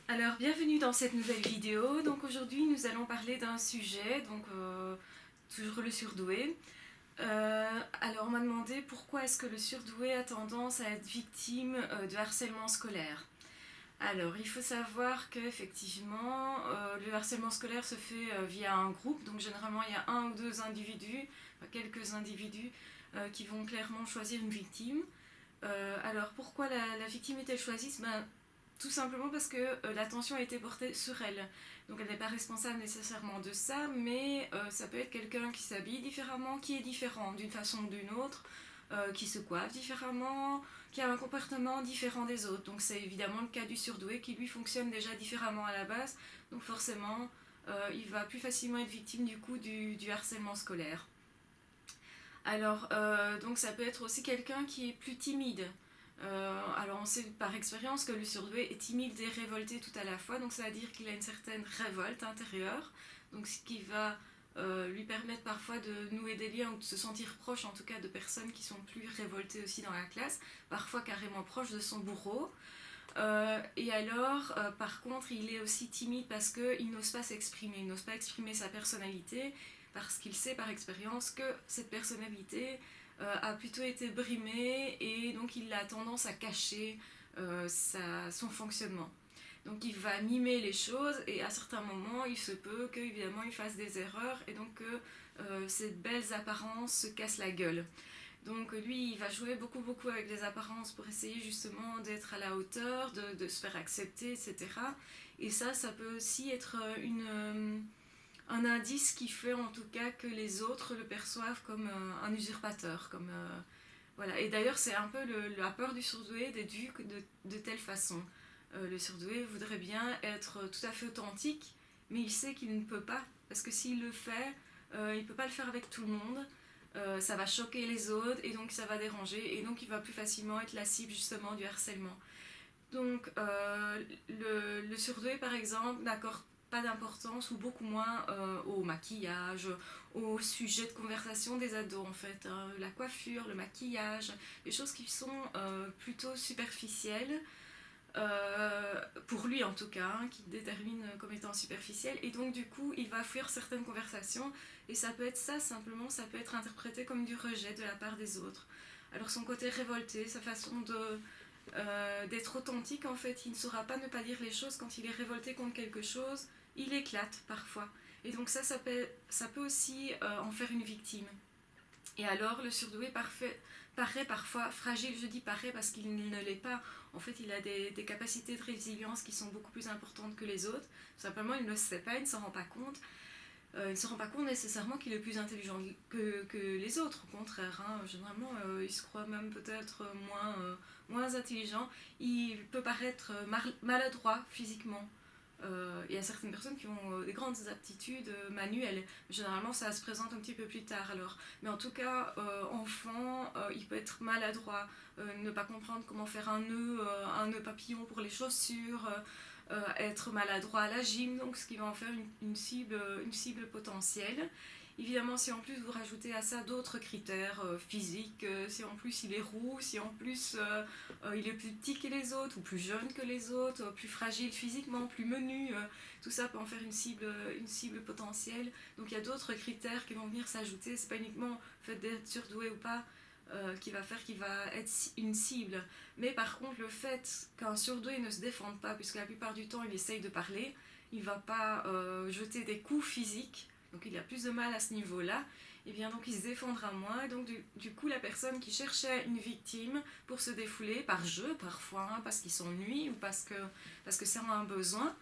Alors bienvenue dans cette nouvelle vidéo. Donc aujourd'hui nous allons parler d'un sujet, toujours le surdoué. Alors on m'a demandé pourquoi est-ce que le surdoué a tendance à être victime de harcèlement scolaire. Alors il faut savoir qu'effectivement le harcèlement scolaire se fait via un groupe, donc généralement il y a un ou deux individus, enfin, quelques individus qui vont clairement choisir une victime. Alors pourquoi la victime est-elle choisie? Tout simplement parce que l'attention a été portée sur elle. Donc elle n'est pas responsable nécessairement de ça, mais ça peut être quelqu'un qui s'habille différemment, qui est différent d'une façon ou d'une autre, qui se coiffe différemment, qui a un comportement différent des autres. Donc c'est évidemment le cas du surdoué qui lui fonctionne déjà différemment à la base, donc forcément il va plus facilement être victime du coup du harcèlement scolaire. Alors, donc ça peut être aussi quelqu'un qui est plus timide. Alors on sait par expérience que le surdoué est timide et révolté tout à la fois, donc ça veut dire qu'il a une certaine révolte intérieure, donc ce qui va lui permettre parfois de nouer des liens ou de se sentir proche en tout cas de personnes qui sont plus révoltées aussi dans la classe, parfois carrément proche de son bourreau. Et alors, par contre, il est aussi timide parce qu'il n'ose pas s'exprimer, il n'ose pas exprimer sa personnalité, parce qu'il sait par expérience que cette personnalité a plutôt été brimée et donc il a tendance à cacher son fonctionnement. Donc il va mimer les choses et à certains moments il se peut qu'évidemment il fasse des erreurs et donc que ces belles apparences se cassent la gueule. Donc lui, il va jouer beaucoup avec les apparences pour essayer justement d'être à la hauteur, de se faire accepter, etc. Et ça peut aussi être un indice qui fait en tout cas que les autres le perçoivent comme un usurpateur. Voilà. Et d'ailleurs, c'est un peu la peur du surdoué d'être vu de telle façon. Le surdoué voudrait bien être tout à fait authentique, mais il sait qu'il ne peut pas, parce que s'il le fait, il ne peut pas le faire avec tout le monde. Ça va choquer les autres et donc ça va déranger et donc il va plus facilement être la cible justement du harcèlement. Donc le surdoué par exemple n'accorde pas d'importance ou beaucoup moins au maquillage, au sujet de conversation des ados en fait, hein, la coiffure, le maquillage, des choses qui sont plutôt superficielles pour lui en tout cas, hein, qui détermine comme étant superficiel, et donc du coup il va fuir certaines conversations, et ça peut être ça simplement, ça peut être interprété comme du rejet de la part des autres. Alors son côté révolté, sa façon d'être authentique en fait, il ne saura pas ne pas dire les choses, quand il est révolté contre quelque chose, il éclate parfois. Et donc ça peut aussi en faire une victime. Et alors, le surdoué paraît parfois fragile. Je dis paraît parce qu'il ne l'est pas. En fait, il a des capacités de résilience qui sont beaucoup plus importantes que les autres. Simplement, il ne le sait pas, il ne s'en rend pas compte. Il ne se rend pas compte nécessairement qu'il est plus intelligent que les autres. Au contraire, hein. Généralement, il se croit même peut-être moins intelligent. Il peut paraître maladroit physiquement. Il y a certaines personnes qui ont des grandes aptitudes manuelles. Généralement, ça se présente un petit peu plus tard alors. Mais en tout cas, enfant, il peut être maladroit, ne pas comprendre comment faire un nœud papillon pour les chaussures, être maladroit à la gym, donc ce qui va en faire une cible potentielle. Évidemment, si en plus vous rajoutez à ça d'autres critères physiques, si en plus il est roux, si en plus il est plus petit que les autres, ou plus jeune que les autres, plus fragile physiquement, plus menu, tout ça peut en faire une cible potentielle. Donc il y a d'autres critères qui vont venir s'ajouter, c'est pas uniquement le fait d'être surdoué ou pas qui va faire qu'il va être une cible. Mais par contre, le fait qu'un surdoué ne se défende pas, puisque la plupart du temps il essaye de parler, il va pas jeter des coups physiques, donc il a plus de mal à ce niveau-là, et bien donc il se défendra moins, et donc du coup la personne qui cherchait une victime pour se défouler, par jeu parfois, hein, parce qu'il s'ennuie ou parce que c'est un besoin,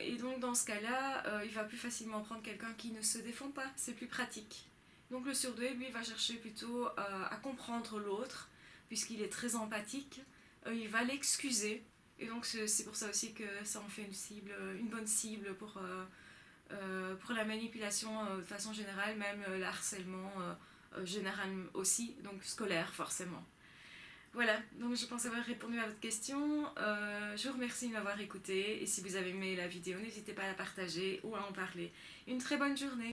et donc dans ce cas-là, il va plus facilement prendre quelqu'un qui ne se défend pas, c'est plus pratique. Donc le surdoué, lui, va chercher plutôt à comprendre l'autre, puisqu'il est très empathique, il va l'excuser, et donc c'est pour ça aussi que ça en fait une bonne cible pour la manipulation de façon générale, même le harcèlement général aussi, donc scolaire forcément. Voilà, donc je pense avoir répondu à votre question. Je vous remercie de m'avoir écouté, et si vous avez aimé la vidéo, n'hésitez pas à la partager ou à en parler. Une très bonne journée.